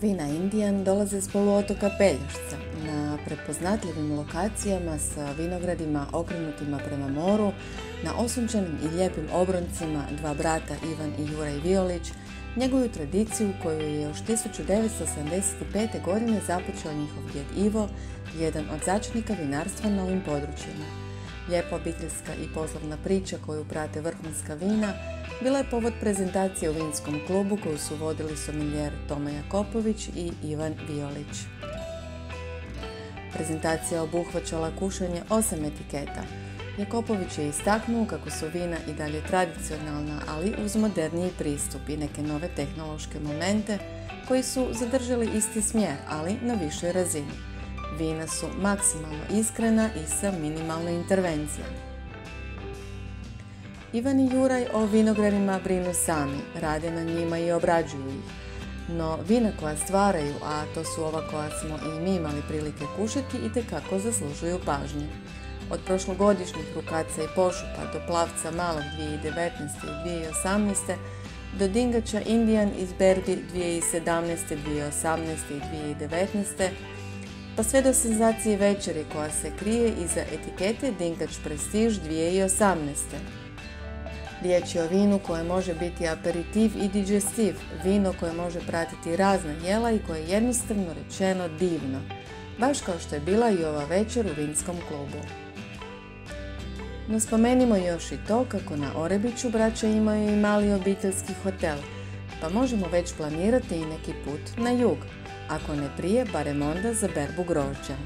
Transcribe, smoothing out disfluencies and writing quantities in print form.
Vina Indian dolaze s poluotoka Pelješca na prepoznatljivim lokacijama sa vinogradima okrenutima prema moru, na osunčanim i lijepim obroncima dva brata Ivan i Juraj Violić njeguju tradiciju koju je još 1975. godine započeo njihov djed Ivo, jedan od začetnika vinarstva na ovim područjima. Lijepa obiteljska i poslovna priča koju prate vrhunska vina bila je povod prezentacije u vinskom klubu koju su vodili somiljer Toma Jakopović i Ivan Violić. Prezentacija obuhvaćala kušanje 8 etiketa. Jakopović je istaknuo kako su vina i dalje tradicionalna, ali uz moderniji pristup i neke nove tehnološke momente koji su zadržali isti smjer, ali na višoj razini. Vina su maksimalno iskrena i sa minimalnom intervencijom. Ivan i Juraj o vinogradima brinu sami, rade na njima i obrađuju ih. No vina koja stvaraju, a to su ova koja smo i mi imali prilike kušati, itekako zaslužuju pažnje. Od prošlogodišnjih rukaca i pošupa do plavca malog 2019. i 2018. do dingača Indian iz Berbi 2017., 2018. i 2019. pa sve do senzacije večeri koja se krije iza etikete Dingač Prestige 2018. Riječ je o vinu koje može biti aperitiv i digestiv, vino koje može pratiti razna jela i koje je jednostavno rečeno divno, baš kao što je bila i ova večer u vinskom klubu. No spomenimo još i to kako na Orebiću braća imaju i mali obiteljski hotel, pa možemo već planirati i neki put na jug, ako ne prije, barem onda za berbu grožđa.